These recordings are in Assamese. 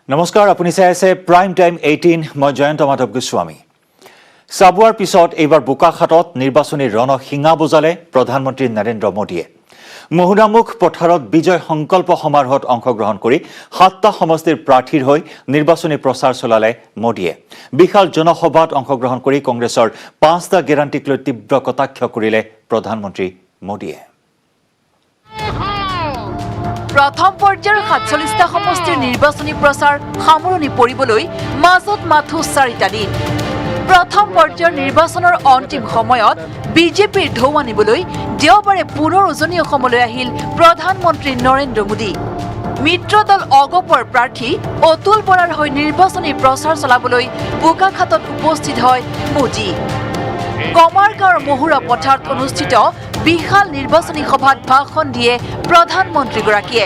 নমস্কাৰ আপুনি চাই আছে প্ৰাইম টাইম 18 মই জয়ন্ত মাধৱ গোস্বামী সাবুৱাৰ পিছত এইবাৰ বোকাখাতত নিৰ্বাচনী ৰণসিঙা বজালে প্ৰধানমন্ত্ৰী নৰেন্দ্ৰ মোদীয়ে মহুৰামুখ পথাৰত বিজয় সংকল্প সমাৰোহত অংশগ্ৰহণ কৰি 7টা সমষ্টিৰ প্ৰাৰ্থীৰ হৈ নিৰ্বাচনী প্ৰচাৰ চলালে মোদীয়ে বিশাল জনসভাত অংশগ্ৰহণ কৰি কংগ্ৰেছৰ 5টা গেৰাণ্টিক লৈ তীব্ৰ কটাক্ষ কৰিলে প্ৰধানমন্ত্ৰী মোদীয়ে প্ৰথম পৰ্যায়ৰ 47টা সমষ্টিৰ নিৰ্বাচনী প্ৰচাৰ সামৰণি পৰিবলৈ মাজত মাথো 4টা দিন প্ৰথম পৰ্যায়ৰ নিৰ্বাচনৰ অন্তিম সময়ত বিজেপিৰ ঢৌ আনিবলৈ দেওবাৰে পুনৰ উজনি অসমলৈ আহিল প্ৰধানমন্ত্ৰী নৰেন্দ্ৰ মোদী মিত্ৰ দল অগপৰ প্ৰাৰ্থী অতুল বৰাৰ হৈ নিৰ্বাচনী প্ৰচাৰ চলাবলৈ বোকাখাতত উপস্থিত হয় মোদী কমাৰগাঁৱৰ মহুৰা পথাৰত অনুষ্ঠিত বিশাল নিৰ্বাচনী সভাত ভাষণ দিয়ে প্ৰধানমন্ত্ৰীগৰাকীয়ে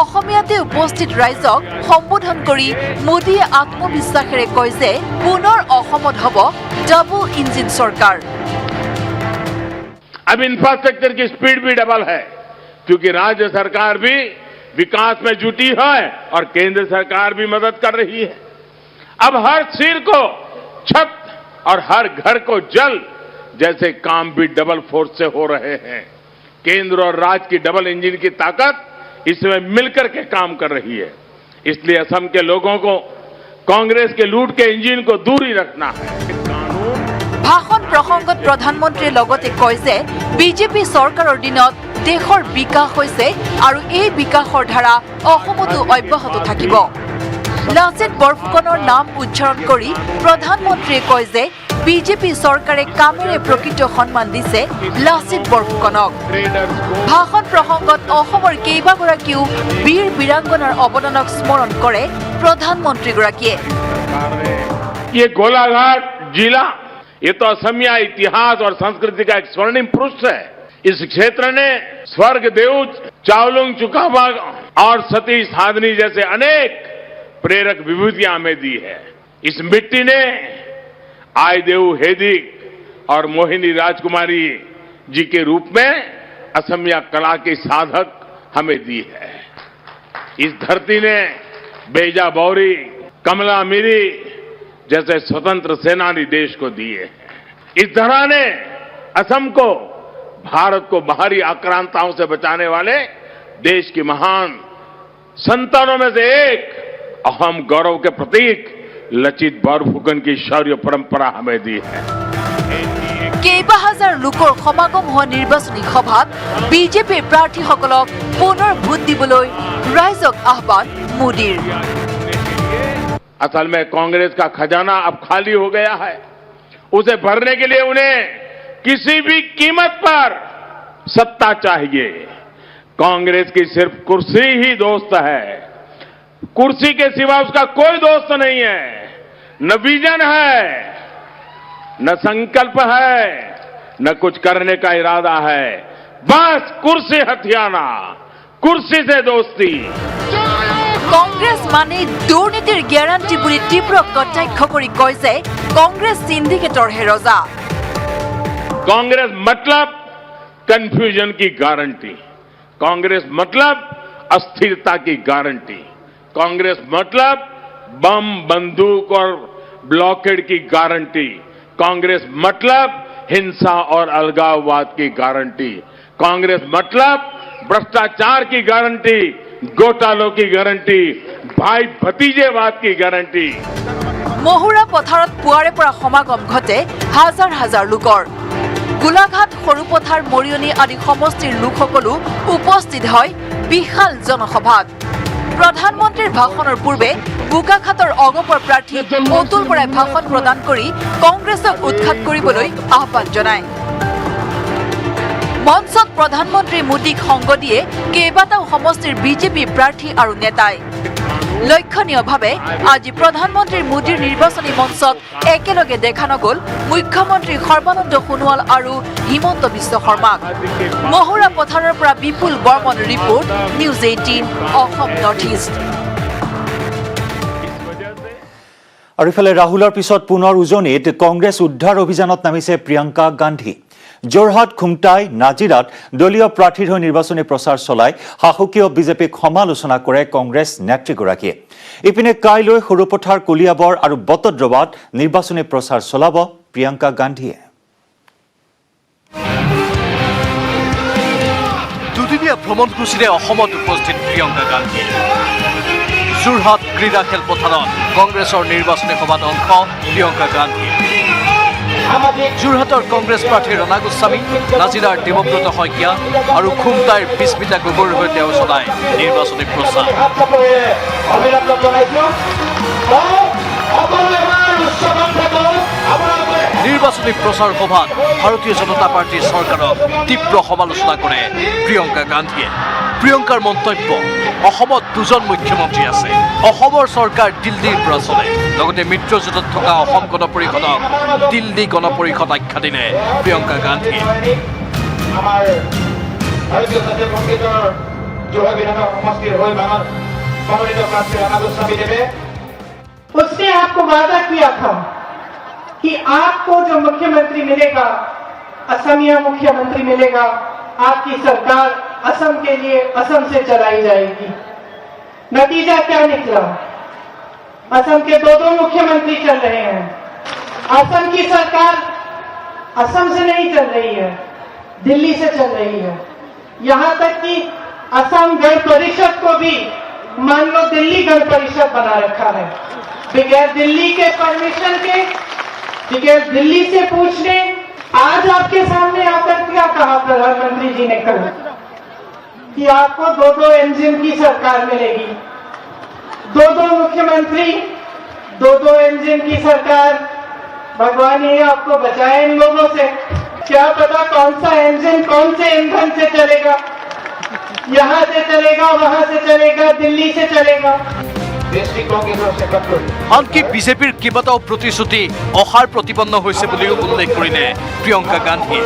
অসমীয়াতে উপস্থিত ৰাইজক সম্বোধন কৰি মোদীয়ে আত্মবিশ্বাসেৰে কয় যে পুনৰ অসমত হ'ব ডাবল ইঞ্জিন চৰকাৰ अब इंफ्रास्ट्रक्चर की स्पीड भी डबल है क्योंकि राज्य सरकार भी विकास में जुटी है और केंद्र सरकार भी मदद कर रही है अब हर सिर को छत और हर घर को जल जैसे काम भी डबल फोर्स से हो रहे हैं केंद्र और राज्य की डबल इंजन की ताकत इसमें मिलकर के काम कर रही है इसलिए असम के लोगों को कांग्रेस के लूट के इंजन को दूर ही रखना है ভাষণ প্ৰসংগত প্ৰধানমন্ত্ৰীয়ে লগতে কয় যে বিজেপি চৰকাৰৰ দিনত দেশৰ বিকাশ হৈছে আৰু এই বিকাশৰ ধাৰা অসমতো অব্যাহত থাকিব লাচিত বৰফুকনৰ নাম উচ্চাৰণ কৰি প্ৰধানমন্ত্ৰীয়ে কয় যে বিজেপি চৰকাৰে কামেৰে প্ৰকৃত সন্মান দিছে লাচিত বৰফুকনক ভাষণ প্ৰসংগত অসমৰ কেইবাগৰাকীও বীৰ বীৰাংগনাৰ অৱদানক স্মৰণ কৰে প্ৰধানমন্ত্ৰীগৰাকীয়ে ये गोलाघाट जिला ये तो असमिया इतिहास और संस्कृति का एक स्वर्णिम पृष्ठ है इस क्षेत्र ने स्वर्ग देव चावलुंग चुकावा और सती साधनी जैसे अनेक प्रेरक विभूतियां हमें दी है इस मिट्टी ने आयदेव हेदिक और मोहिनी राजकुमारी जी के रूप में असमिया कला की साधक हमें दी है इस धरती ने बेजा बौरी कमला मिरी जैसे स्वतंत्र सेनानी देश को दिए हैं इस धरा ने असम को भारत को बाहरी आक्रांताओं से बचाने वाले देश की महान संतानों में से एक अहम गौरव के प्रतीक लचित बरफुकन की शौर्य परंपरा हमें दी है কেইবা হাজাৰ লোকৰ সমাগম হোৱা নিৰ্বাচনী সভাত বিজেপিৰ প্ৰাৰ্থীসকলক পুনৰ ভোট দিবলৈ ৰাইজক আহ্বান মোদীৰ असल में कांग्रेस का खजाना अब खाली हो गया है उसे भरने के लिए उन्हें किसी भी कीमत पर सत्ता चाहिए कांग्रेस की सिर्फ कुर्सी ही दोस्त है कुर्सी के सिवा उसका कोई दोस्त नहीं है न विजन है न संकल्प है न कुछ करने का इरादा है बस कुर्सी हथियाना कुर्सी से दोस्ती কংগ্ৰেছ মানে দুৰ্নীতিৰ গ্যাৰাণ্টি বুলি তীব্ৰ কটাক্ষ কৰি কয় যে কংগ্ৰেছ সিন্ডিকেটৰ হে ৰজা कांग्रेस मतलब कंफ्यूजन की गारंटी कांग्रेस मतलब अस्थिरता की गारंटी कांग्रेस मतलब बम बंदूक और ब्लॉकेड की गारंटी कांग्रेस मतलब हिंसा और अलगाववाद की गारंटी कांग्रेस मतलब भ्रष्टाचार की गारंटी घोटालों की गारंटी भाई भतीजेवाद की गारंटी মহুৰা পথাৰত পুৱাৰে পৰা সমাগম ঘটে হাজাৰ হাজাৰ লোকৰ গোলাঘাট সৰু পথাৰ মৰিয়নি আদি সমষ্টিৰ লোকসকলো উপস্থিত হয় বিশাল জনসভাত প্ৰধানমন্ত্ৰীৰ ভাষণৰ পূৰ্বে বোকাখাতৰ অগপৰ প্ৰাৰ্থী অতুল বৰাই ভাষণ প্ৰদান কৰি কংগ্ৰেছক উৎখাত কৰিবলৈ আহ্বান জনায় মঞ্চত প্ৰধানমন্ত্ৰী মোদীক সংগ দিয়ে কেইবাটাও সমষ্টিৰ বিজেপি প্ৰাৰ্থী আৰু নেতাই লক্ষণীয়ভাৱে আজি প্ৰধানমন্ত্ৰী মোদীৰ নিৰ্বাচনী মঞ্চত একেলগে দেখা নগ'ল মুখ্যমন্ত্ৰী সৰ্বানন্দ সোণোৱাল আৰু হিমন্ত বিশ্ব শৰ্মাক মহুৰা পথাৰৰ পৰা Bipul Barman report news 18 Assam north east আৰু ইফালে ৰাহুলৰ পিছত পুনৰ উজনিত কংগ্ৰেছ উদ্ধাৰ অভিযানত নামিছে প্ৰিয়ংকা গান্ধী যোৰহাট, খুমটাই, নাজিৰাত দলীয় প্ৰাৰ্থীৰ হৈ নিৰ্বাচনী প্ৰচাৰ চলাই শাসকীয় বিজেপিক সমালোচনা কৰে কংগ্ৰেছ নেত্ৰীগৰাকীয়ে। ইপিনে কাইলৈ সৰুপথাৰ, কলিয়াবৰ আৰু বটদ্ৰৱাত নিৰ্বাচনী প্ৰচাৰ চলাব প্ৰিয়ংকা গান্ধীয়ে। দুদিনীয়া ভ্ৰমণসূচীৰে অসমত উপস্থিত প্ৰিয়ংকা গান্ধী। যোৰহাট ক্ৰীড়া খেলপথাৰত কংগ্ৰেছৰ নিৰ্বাচনী সভাত অংশ প্ৰিয়ংকা গান্ধী। যোৰহাটৰ কংগ্ৰেছ প্ৰাৰ্থী ৰণা গোস্বামী, নাজিৰাৰ দেৱব্ৰত শইকীয়া আৰু খুমটাইৰ বিস্মিতা গগৈৰ হৈ তেওঁ চলায় নিৰ্বাচনী প্ৰচাৰ। নিৰ্বাচনী প্ৰচাৰ সভাত ভাৰতীয় জনতা পাৰ্টীৰ চৰকাৰক তীব্ৰ সমালোচনা কৰে প্ৰিয়ংকা গান্ধীয়ে। প্ৰিয়ংকাৰ মন্তব্য, অসমত দুজন মুখ্যমন্ত্ৰী আছে, অসমৰ চৰকাৰ দিল্লীৰ পৰা চলে। লগতে মিত্ৰজোঁটত থকা অসম গণ পৰিষদক দিল্লী গণ পৰিষদ আখ্যা দিলে প্ৰিয়ংকা গান্ধীয়ে। उसने आपको वादा किया था कि आपको जो मुख्यमंत्री मिलेगा, असमिया मुख्यमंत्री मिलेगा, आपकी सरकार असम के लिए असम से चलाई जाएगी। नतीजा क्या निकला? असम के दो मुख्यमंत्री चल रहे हैं। असम की सरकार असम से नहीं चल रही है, दिल्ली से चल रही है। यहां तक कि असम गण परिषद को भी मान लो दिल्ली गण परिषद बना रखा है। बगैर दिल्ली के परमिशन के, बगैर दिल्ली से पूछने आज आपके सामने आकर क्या कहा प्रधानमंत्री जी ने कल कि आपको दो इंजन की सरकार मिलेगी, दो मुख्यमंत्री, दो इंजन की सरकार। भगवान ही आपको बचाए इन लोगों से। क्या पता कौन सा इंजन कौन से ईंधन से चलेगा, यहां से चलेगा, वहां से चलेगा, दिल्ली से चलेगा। আনকি বিজেপিৰ কেইবাটাও প্ৰতিশ্ৰুতি অহাৰ প্ৰতিপন্ন হৈছে বুলিও উল্লেখ কৰিলে প্ৰিয়ংকা গান্ধীয়ে।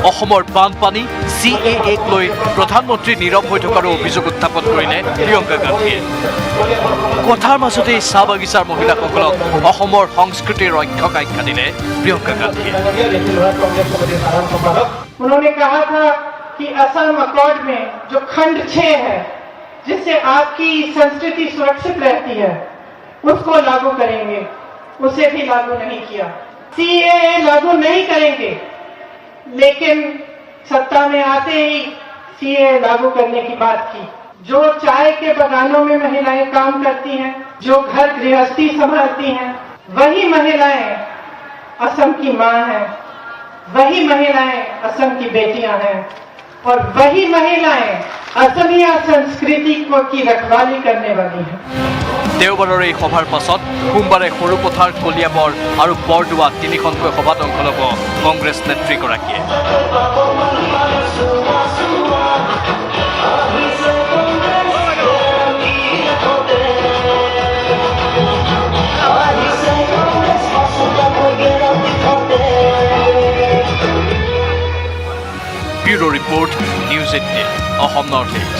অসমৰ বানপানী, CAAক লৈ প্ৰধানমন্ত্ৰী নীৰৱ হৈ থকাৰো অভিযোগ উত্থাপন কৰিলে প্ৰিয়ংকা গান্ধীয়ে। কথাৰ মাজতেই চাহ বাগিচাৰ মহিলাসকলক অসমৰ সংস্কৃতিৰ ৰক্ষক আখ্যা দিলে প্ৰিয়ংকা গান্ধীয়ে। उन्होंने कहा था कि असम अकॉर्ड में जो खंड 6 है, जिससे आपकी संस्कृति सुरक्षित रहती है, उसको लागू करेंगे। उसे भी लागू नहीं किया। CAA लागू नहीं करेंगे, लेकिन सत्ता में आते ही CAA लागू करने की बात की। जो चाय के बागानों में महिलाएं काम करती हैं, जो घर गृहस्थी संभालती हैं, वही महिलाएं असम की मां हैं, वही महिलाएं असम की बेटियां हैं, और वही महिलाएं असमिया संस्कृति की रखवाली करने वाली हैं। দেওবাৰৰ এই সভাৰ পাছত সোমবাৰে সৰুপথাৰ, কলিয়াবৰ আৰু বৰদোৱাত তিনিখনকৈ সভাত অংশ ল'ব কংগ্ৰেছ নেত্ৰীগৰাকীয়ে। Bureau report, news 18, Assam north east.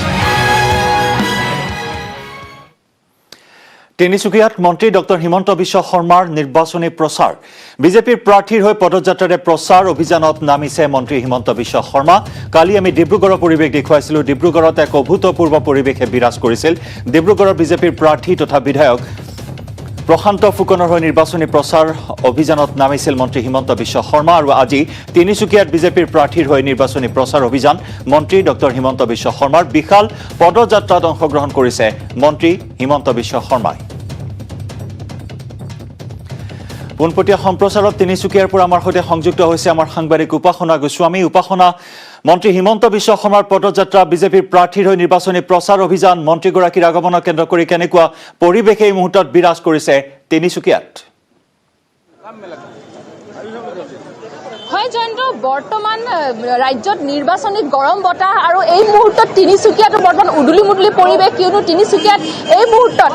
তিনিচুকীয়াত মন্ত্ৰী ডক্টৰ হিমন্ত বিশ্ব শৰ্মাৰ নিৰ্বাচনী প্ৰচাৰ। বিজেপিৰ প্ৰাৰ্থীৰ হৈ পদযাত্ৰাৰে প্ৰচাৰ অভিযানত নামিছে মন্ত্ৰী হিমন্ত বিশ্ব শৰ্মা। কালি আমি ডিব্ৰুগড়ৰ পৰিৱেশ দেখুৱাইছিলোঁ। ডিব্ৰুগড়ত এক অভূতপূৰ্ব পৰিৱেশে বিৰাজ কৰিছিল। ডিব্ৰুগড়ৰ বিজেপিৰ প্ৰাৰ্থী তথা বিধায়ক প্ৰশান্ত ফুকনৰ হৈ নিৰ্বাচনী প্ৰচাৰ অভিযানত নামিছিল মন্ত্ৰী হিমন্ত বিশ্ব শৰ্মা। আৰু আজি তিনিচুকীয়াত বিজেপিৰ প্ৰাৰ্থীৰ হৈ নিৰ্বাচনী প্ৰচাৰ অভিযান মন্ত্ৰী ডক্টৰ হিমন্ত বিশ্ব শৰ্মাৰ। বিশাল পদযাত্ৰাত অংশগ্ৰহণ কৰিছে মন্ত্ৰী হিমন্ত বিশ্ব শৰ্মাই। পোনপটীয়া সম্প্ৰচাৰত তিনিচুকীয়াৰ পৰা আমাৰ সৈতে সংযুক্ত হৈছে আমাৰ সাংবাদিক উপাসনা গোস্বামী। উপাসনা, মন্ত্ৰী হিমন্ত বিশ্ব শৰ্মাৰ পদযাত্ৰা, বিজেপিৰ প্ৰাৰ্থীৰ হৈ নিৰ্বাচনী প্ৰচাৰ অভিযান, মন্ত্ৰীগৰাকীৰ আগমনক কেন্দ্ৰ কৰি কেনেকুৱা পৰিৱেশ এই মুহূৰ্তত বিৰাজ কৰিছে তিনিচুকীয়াত? হয় জয়ন্ত, বৰ্তমান ৰাজ্যত নিৰ্বাচনী গৰম বতাহ আৰু এই মুহূৰ্তত তিনিচুকীয়াতো বৰ্তমান উদুলি মুদুলি পৰিৱেশ। কিয়নো তিনিচুকীয়াত এই মুহূৰ্তত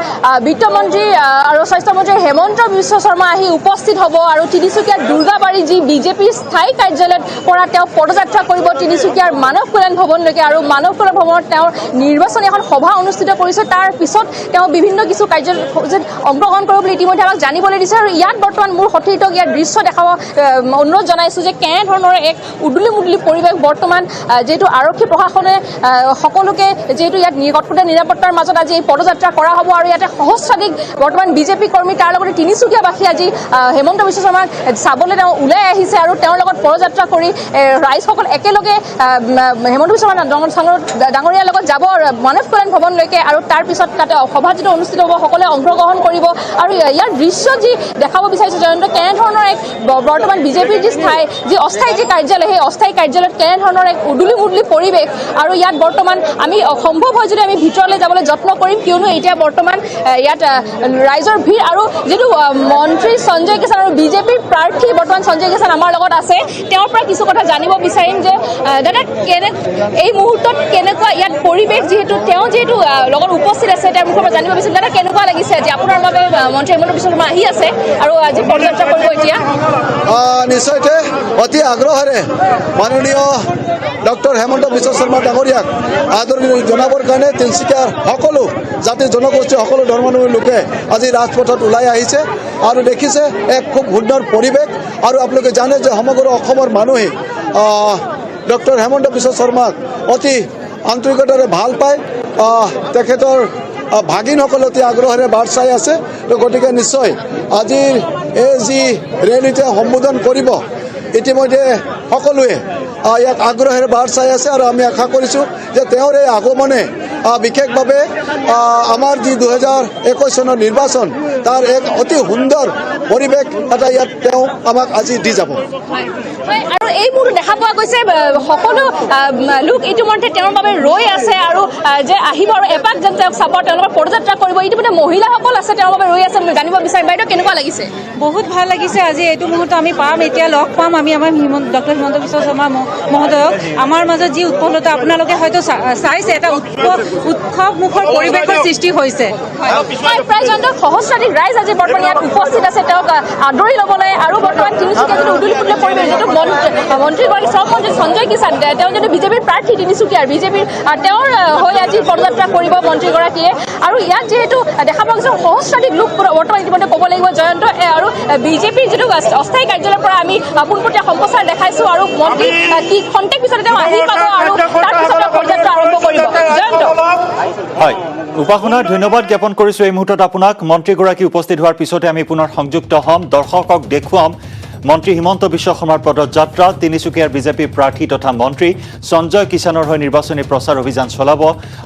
বিত্তমন্ত্ৰী আৰু স্বাস্থ্যমন্ত্ৰী হেমন্ত বিশ্ব শৰ্মা আহি উপস্থিত হ'ব আৰু তিনিচুকীয়াত দুৰ্গাবাৰী যি বিজেপিৰ স্থায়ী কাৰ্যালয়ত পৰা তেওঁ পদযাত্ৰা কৰিব তিনিচুকীয়াৰ মানৱ কল্যাণ ভৱনলৈকে। আৰু মানৱ কল্যাণ ভৱনত তেওঁৰ নিৰ্বাচনী এখন সভা অনুষ্ঠিত কৰিছে। তাৰ পিছত তেওঁ বিভিন্ন কিছু কাৰ্যসূচীত অংশগ্ৰহণ কৰিব বুলি ইতিমধ্যে আমাক জানিবলৈ দিছে। আৰু ইয়াত বৰ্তমান মোৰ সতীৰ্থক ইয়াত দৃশ্য দেখাব অনুৰোধ জনাইছোঁ যে কেনেধৰণৰ এক উদুলি মুদুলি পৰিৱেশ বৰ্তমান যিহেতু আৰক্ষী প্ৰশাসনে সকলোকে যিহেতু ইয়াত কটকটীয়া নিৰাপত্তাৰ মাজত আজি এই পদযাত্ৰা কৰা হ'ব আৰু ইয়াতে সহস্ৰাধিক বৰ্তমান বিজেপি কৰ্মী তাৰ লগতে তিনিচুকীয়াবাসী আজি হেমন্ত বিশ্ব শৰ্মাক চাবলৈ তেওঁ ওলাই আহিছে আৰু তেওঁৰ লগত পদযাত্ৰা কৰি ৰাইজসকল একেলগে হেমন্ত বিশ্ব শৰ্মা ডাঙৰীয়াৰ লগত যাব মানৱ কল্যাণ ভৱনলৈকে আৰু তাৰপিছত তাতে সভা যিটো অনুষ্ঠিত হ'ব সকলোৱে অংশগ্ৰহণ কৰিব আৰু ইয়াৰ দৃশ্য যি দেখাব বিচাৰিছে জয়ন্ত কেনেধৰণৰ এক বৰ্তমান বিজেপিৰ যি অস্থায়ী যি কাৰ্যালয় সেই অস্থায়ী কাৰ্যালয়ত কেনেধৰণৰ এক উদুলি মুদুলি পৰিৱেশ আৰু ইয়াত বৰ্তমান আমি সম্ভৱ হয় যদি আমি ভিতৰলৈ যাবলৈ যত্ন কৰিম কিয়নো এতিয়া বৰ্তমান ইয়াত ৰাইজৰ ভিৰ আৰু যিটো মন্ত্ৰী সঞ্জয় কিষাণ আৰু বিজেপিৰ প্ৰাৰ্থী বৰ্তমান সঞ্জয় কিষাণ আমাৰ লগত আছে তেওঁৰ পৰা কিছু কথা জানিব বিচাৰিম যে দাদা এই মুহূৰ্তত কেনেকুৱা ইয়াত পৰিৱেশ যিহেতু তেওঁ যিহেতু লগত উপস্থিত আছে তেওঁৰ মুখৰ পৰা জানিব বিচাৰিম দাদা কেনেকুৱা লাগিছে যে আপোনাৰ বাবে মন্ত্ৰী হেমন্ত বিশ্ব শৰ্মা আহি আছে আৰু আজি পদযাত্ৰা কৰিব এতিয়া নিশ্চয়তে অতি আগ্ৰহেৰে মাননীয় ডক্টৰ হেমন্ত বিশ্ব শৰ্মা ডাঙৰীয়াক আদৰণি জনাবৰ কাৰণে তিনিচুকীয়াৰ সকলো জাতি জনগোষ্ঠীৰ সকলো ধৰ্মাৱলম্বী লোকে আজি ৰাজপথত ওলাই আহিছে আৰু দেখিছে এক খুব সুন্দৰ পৰিৱেশ আৰু আপোনালোকে জানে যে সমগ্ৰ অসমৰ মানুহে ডক্টৰ হেমন্ত বিশ্ব শৰ্মাক অতি আন্তৰিকতাৰে ভাল পায় তেখেতৰ ভাগিনসকল অতি আগ্ৰহেৰে বাট চাই আছে তো গতিকে নিশ্চয় আজিৰ এই যি ৰেলীতে সম্বোধন কৰিব ইতিমধ্যে সকলোৱে ইয়াক আগ্ৰহেৰে বাট চাই আছে আৰু আমি আশা কৰিছোঁ যে তেওঁৰ এই আগমনে বিশেষভাৱে আমাৰ যি 2021 চনৰ নিৰ্বাচন তাৰ এক অতি সুন্দৰ পৰিৱেশ এটা ইয়াত তেওঁ আমাক আজি দি যাব আৰু এই মুহূৰ্তত দেখা পোৱা গৈছে সকলো লোক ইতিমধ্যে তেওঁৰ বাবে ৰৈ আছে আৰু যে আহিব আৰু এপাক যেন তেওঁক চাব তেওঁলোকৰ পদযাত্ৰা কৰিব ইতিমধ্যে মহিলাসকল আছে তেওঁৰ বাবে ৰৈ আছে জানিব বিচাৰিম বাইদেউ কেনেকুৱা লাগিছে বহুত ভাল লাগিছে আজি এইটো মুহূৰ্ত আমি পাম এতিয়া লগ পাম আমি আমাৰ ডক্টৰ হিমন্ত বিশ্ব শৰ্মা মহোদয়ক আমাৰ মাজত যি উৎপন্নতা আপোনালোকে হয়তো চাইছে এটা উৎসৱমুখৰ পৰিৱেশৰ সৃষ্টি হৈছে প্ৰায় সহস্ৰাধিক ৰাইজ আজি বৰ্তমান ইয়াত উপস্থিত আছে তেওঁক আদৰি ল'বলৈ আৰু বৰ্তমান তিনিচুকীয়া যিটো উদুলি মুদুলি পৰিৱেশ যিটো মন্ত্ৰীগৰাকী চৰমন্ত্ৰী সঞ্জয় কিষাণ তেওঁ যদি বিজেপিৰ প্ৰাৰ্থী তিনিচুকীয়াৰ বিজেপিৰ তেওঁৰ হৈ আজি পদযাত্ৰা কৰিব মন্ত্ৰীগৰাকীয়ে আৰু ইয়াত যিহেতু দেখা পোৱা গৈছে সহস্ৰাধিক লোক বৰ্তমান ইতিমধ্যে ক'ব লাগিব জয়ন্ত আৰু বিজেপিৰ যিটো অস্থায়ী কাৰ্যালয়ৰ পৰা আমি পোনপটীয়া সম্প্ৰচাৰ দেখাইছোঁ আৰু মন্ত্ৰী কি খন্তেক পিছতে তেওঁ আহি পাব আৰু তাৰপিছতে পদযাত্ৰা আৰম্ভ কৰিব জয়ন্ত হয় উপাসনা ধন্যবাদ জ্ঞাপন কৰিছোঁ এই মুহূৰ্তত আপোনাক মন্ত্ৰীগৰাকী উপস্থিত হোৱাৰ পিছতে আমি পুনৰ সংযুক্ত হ'ম দৰ্শকক দেখুৱাম মন্ত্ৰী হিমন্ত বিশ্ব শৰ্মাৰ পদযাত্ৰা তিনিচুকীয়াৰ বিজেপি প্ৰাৰ্থী তথা মন্ত্ৰী সঞ্জয় কিষাণৰ হৈ নিৰ্বাচনী প্ৰচাৰ অভিযান চলাব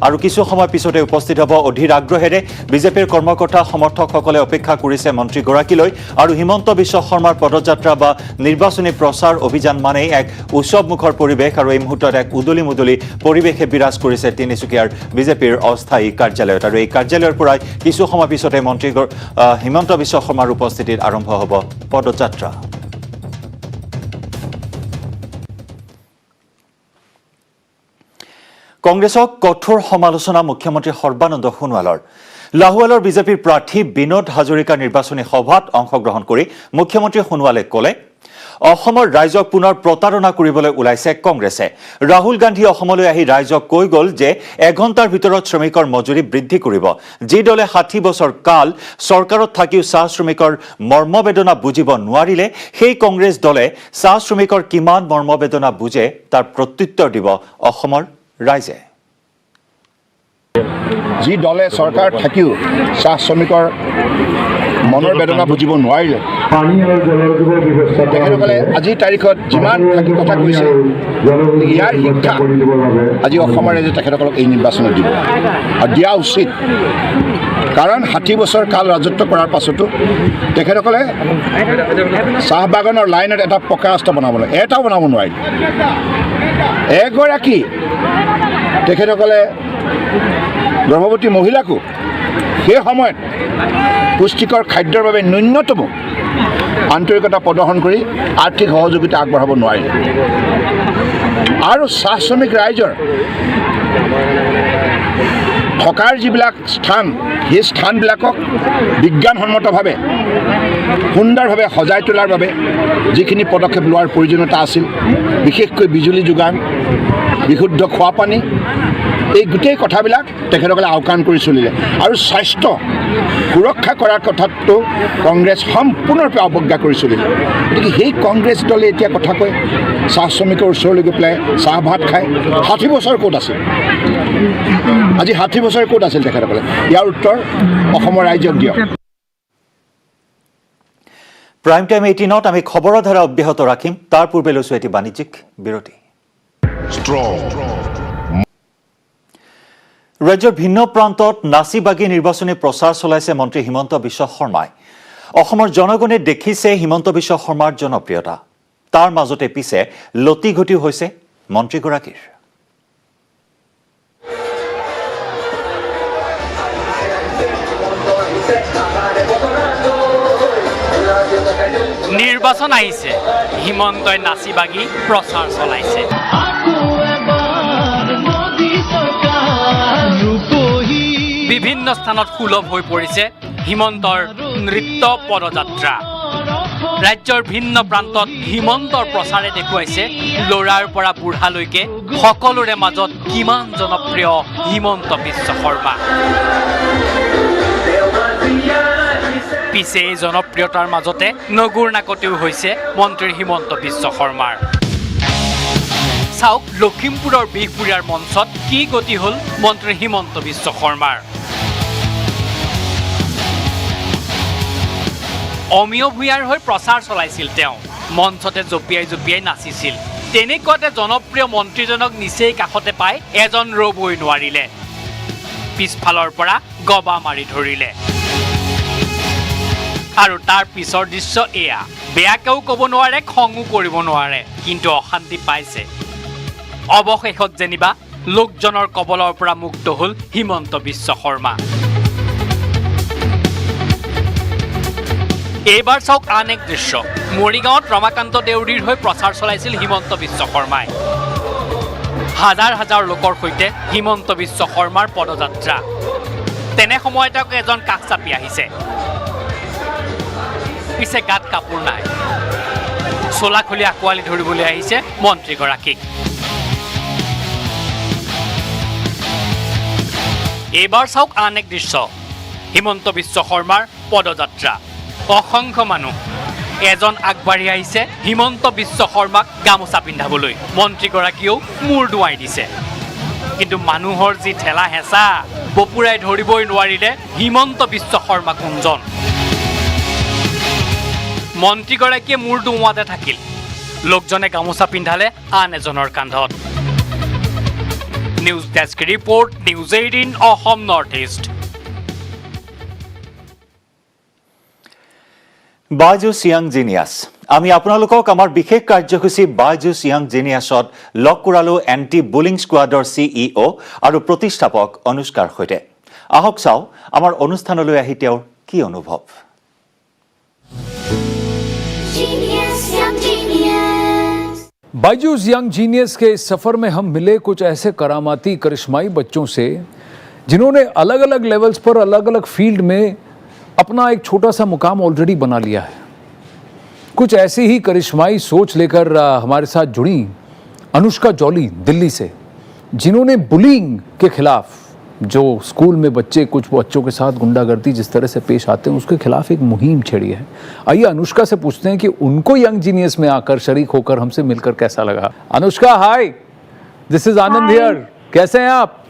আৰু কিছু সময় পিছতে উপস্থিত হ'ব অধীৰ আগ্ৰহেৰে বিজেপিৰ কৰ্মকৰ্তা সমৰ্থকসকলে অপেক্ষা কৰিছে মন্ত্ৰীগৰাকীলৈ আৰু হিমন্ত বিশ্ব শৰ্মাৰ পদযাত্ৰা বা নিৰ্বাচনী প্ৰচাৰ অভিযান মানেই এক উৎসৱমুখৰ পৰিৱেশ আৰু এই মুহূৰ্তত এক উদুলি মুদুলি পৰিৱেশে বিৰাজ কৰিছে তিনিচুকীয়াৰ বিজেপিৰ অস্থায়ী কাৰ্যালয়ত আৰু এই কাৰ্যালয়ৰ পৰাই কিছু সময় পিছতে মন্ত্ৰী হিমন্ত বিশ্ব শৰ্মাৰ উপস্থিতিত আৰম্ভ হ'ব পদযাত্ৰা কংগ্ৰেছক কঠোৰ সমালোচনা মুখ্যমন্ত্ৰী সৰ্বানন্দ সোণোৱালৰ লাহোৱালৰ বিজেপিৰ প্ৰাৰ্থী বিনোদ হাজৰিকা নিৰ্বাচনী সভাত অংশগ্ৰহণ কৰি মুখ্যমন্ত্ৰী সোণোৱালে ক'লে অসমৰ ৰাইজক পুনৰ প্ৰতাৰণা কৰিবলৈ ওলাইছে কংগ্ৰেছে ৰাহুল গান্ধী অসমলৈ আহি ৰাইজক কৈ গ'ল যে এঘণ্টাৰ ভিতৰত শ্ৰমিকৰ মজুৰি বৃদ্ধি কৰিব যি দলে 60 বছৰ কাল চৰকাৰত থাকিও চাহ শ্ৰমিকৰ মৰ্মবেদনা বুজিব নোৱাৰিলে সেই কংগ্ৰেছ দলে চাহ শ্ৰমিকৰ কিমান মৰ্মবেদনা বুজে তাৰ প্ৰত্যুত্তৰ দিব অসমৰ ৰাইজে যি দলে চৰকাৰ থাকিও চাহ শ্ৰমিকৰ মনৰ বেদনা বুজিব নোৱাৰিলে তেখেতসকলে আজিৰ তাৰিখত যিমান কথা কৈছে ইয়াৰ শিক্ষা আজি অসমৰ ৰাইজে তেখেতসকলক এই নিৰ্বাচনত দিব আৰু দিয়া উচিত কাৰণ 60 বছৰ কাল ৰাজত্ব কৰাৰ পাছতো তেখেতসকলে চাহ বাগানৰ লাইনত এটা পকা ৰাস্তা বনাব লাগে এটাও বনাব নোৱাৰিলে এগৰাকী তেখেতসকলে গৰ্ভৱতী মহিলাকো সেই সময়ত পুষ্টিকৰ খাদ্যৰ বাবে ন্যূনতম আন্তৰিকতা প্ৰদৰ্শন কৰি আৰ্থিক সহযোগিতা আগবঢ়াব নোৱাৰিলে আৰু চাহ শ্ৰমিক ৰাইজৰ থকাৰ যিবিলাক স্থান সেই স্থানবিলাকক বিজ্ঞানসন্মতভাৱে সুন্দৰভাৱে সজাই তোলাৰ বাবে যিখিনি পদক্ষেপ লোৱাৰ প্ৰয়োজনীয়তা আছিল বিশেষকৈ বিজুলী যোগান বিশুদ্ধ খোৱা পানী এই গোটেই কথাবিলাক তেখেতসকলে আওকাণ কৰি চলিলে আৰু স্বাস্থ্য সুৰক্ষা কৰাৰ কথাটো কংগ্ৰেছ সম্পূৰ্ণৰূপে অৱজ্ঞা কৰি চলিলে। গতিকে সেই কংগ্ৰেছ দলে এতিয়া কথা কয় চাহ শ্ৰমিকৰ ওচৰলৈ গৈ পেলাই চাহ ভাত খায়। 60 বছৰ ক'ত আছিল? আজি 60 বছৰ ক'ত আছিল তেখেতসকলে? ইয়াৰ উত্তৰ অসমৰ ৰাইজক দিয়ক। প্ৰাইম টাইম 18ত আমি খবৰৰ ধাৰা অব্যাহত ৰাখিম। তাৰ পূৰ্বে লৈছোঁ এটি বাণিজ্যিক বিৰতি। ৰাজ্যৰ ভিন্ন প্ৰান্তত নাচি বাগি নিৰ্বাচনী প্ৰচাৰ চলাইছে মন্ত্ৰী হিমন্ত বিশ্ব শৰ্মাই। অসমৰ জনগণে দেখিছে হিমন্ত বিশ্ব শৰ্মাৰ জনপ্ৰিয়তা। তাৰ মাজতে পিছে লতি ঘটিও হৈছে মন্ত্ৰীগৰাকীৰ। নিৰ্বাচন আহিছে, হিমন্তই নাচি বাগি প্ৰচাৰ চলাইছে। বিভিন্ন স্থানত সুলভ হৈ পৰিছে হিমন্তৰ নৃত্য পদযাত্ৰা। ৰাজ্যৰ ভিন্ন প্ৰান্তত হিমন্তৰ প্ৰচাৰে দেখুৱাইছে ল'ৰাৰ পৰা বুঢ়ালৈকে সকলোৰে মাজত কিমান জনপ্ৰিয় হিমন্ত বিশ্ব শৰ্মা। পিছে এই জনপ্ৰিয়তাৰ মাজতে নগুৰ নাকতিও হৈছে মন্ত্ৰী হিমন্ত বিশ্ব শৰ্মাৰ। চাওক লখিমপুৰৰ বিহপুৰীয়াৰ মঞ্চত কি গতি হ'ল মন্ত্ৰী হিমন্ত বিশ্ব শৰ্মাৰ। অমিয় ভূঞাৰ হৈ প্ৰচাৰ চলাইছিল তেওঁ। মঞ্চতে জঁপিয়াই জঁপিয়াই নাচিছিল। তেনেকুৱাতে জনপ্ৰিয় মন্ত্ৰীজনক নিচেই কাষতে পাই এজন ৰ'বই নোৱাৰিলে। পিছফালৰ পৰা গবা মাৰি ধৰিলে। আৰু তাৰ পিছৰ দৃশ্য এয়া। বেয়াকেও ক'ব নোৱাৰে, খঙো কৰিব নোৱাৰে, কিন্তু অশান্তি পাইছে। অৱশেষত যেনিবা লোকজনৰ কবলৰ পৰা মুক্ত হ'ল হিমন্ত বিশ্ব শৰ্মা। এইবাৰ চাওক আন এক দৃশ্য। মৰিগাঁৱত ৰমাকান্ত দেউৰীৰ হৈ প্ৰচাৰ চলাইছিল হিমন্ত বিশ্ব শৰ্মাই। হাজাৰ হাজাৰ লোকৰ সৈতে হিমন্ত বিশ্ব শৰ্মাৰ পদযাত্ৰা। তেনে সময়ত এজন কাষ চাপি আহিছে। পিছে গাত কাপোৰ নাই। চোলা খুলি আঁকোৱালি ধৰিবলৈ আহিছে মন্ত্ৰীগৰাকীক। এইবাৰ চাওক আন এক দৃশ্য। হিমন্ত বিশ্ব শৰ্মাৰ পদযাত্ৰা। অসংখ্য মানুহ। এজন আগবাঢ়ি আহিছে হিমন্ত বিশ্ব শৰ্মাক গামোচা পিন্ধাবলৈ। মন্ত্ৰীগৰাকীয়েও মূৰ দুৱাই দিছে। কিন্তু মানুহৰ যি ঠেলা হেঁচা, বপুৰাই ধৰিবই নোৱাৰিলে হিমন্ত বিশ্ব শৰ্মা কোনজন। মন্ত্ৰীগৰাকীয়ে মূৰ দুৱাতে থাকিল। লোকজনে গামোচা পিন্ধালে আন এজনৰ কান্ধত। News desk report, news 18 Assam north east. Byju's young genius. আমি আপোনালোকক আমাৰ বিশেষ কাৰ্যসূচী বাইজুছ য়াং জিনিয়াছত লগ কৰালো এণ্টি বুলিং স্কোৱাডৰ CEO আৰু প্ৰতিষ্ঠাপক অনুষ্কাৰ সৈতে। আহক চাওঁ আমাৰ অনুষ্ঠানলৈ আহি তেওঁৰ কি অনুভৱ। बायजूस यंग जीनियस के इस सफ़र में हम मिले कुछ ऐसे करामाती करिश्माई बच्चों से जिन्होंने अलग अलग लेवल्स पर अलग अलग फील्ड में अपना एक छोटा सा मुकाम ऑलरेडी बना लिया है। कुछ ऐसी ही करिश्माई सोच लेकर हमारे साथ जुड़ी अनुष्का जॉली दिल्ली से, जिन्होंने बुलिंग के खिलाफ, जो स्कूल में बच्चे कुछ बच्चों के साथ गुंडागर्दी जिस तरह से पेश आते हैं उसके खिलाफ एक मुहिम छेड़ी है। आइए अनुष्का से पूछते हैं कि उनको यंग जीनियस में आकर शरीक होकर हमसे मिलकर कैसा लगा। Anushka, hi, this is Anand here. कैसे हैं आप?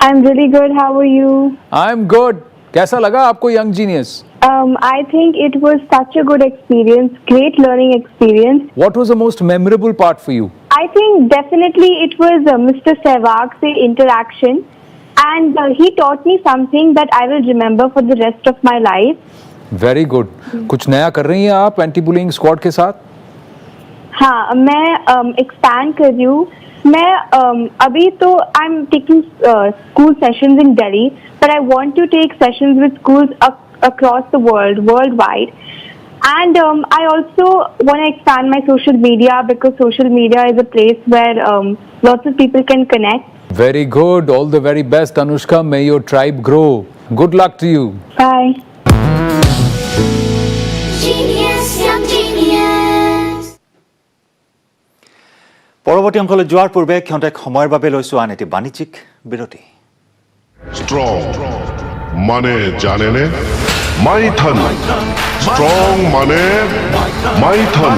I am really good, how are you? I am good. कैसा लगा आपको young genius? I think it was such a good experience, great learning experience. What was the most memorable part for you? I think definitely it was Mr. Sehwag's interaction. And he taught me something that I will remember for the rest of my life. Very good. कुछ नया कर रही हैं आप एंटी बुलिंग स्क्वाड के साथ? हाँ, मैं एक्सपैंड कर रही हूँ। मैं अभी तो I am taking school sessions in Delhi, but I want to take sessions with schools across the world, worldwide. And I also want to expand my social media because social media is a place where lots of people can connect. Very good. All the very best, Anushka. May your tribe grow. Good luck to you. Bye. Genius, young genius. পৰৱৰ্তী অংশলৈ যোৱাৰ পূৰ্বে ক্ষন্তেক সময়ৰ বাবে লৈছো আন এটি বাণিজ্যিক বিৰতি স্ট্ৰং মানে জানেনে মাইথন স্ট্ৰং মানে মাইথন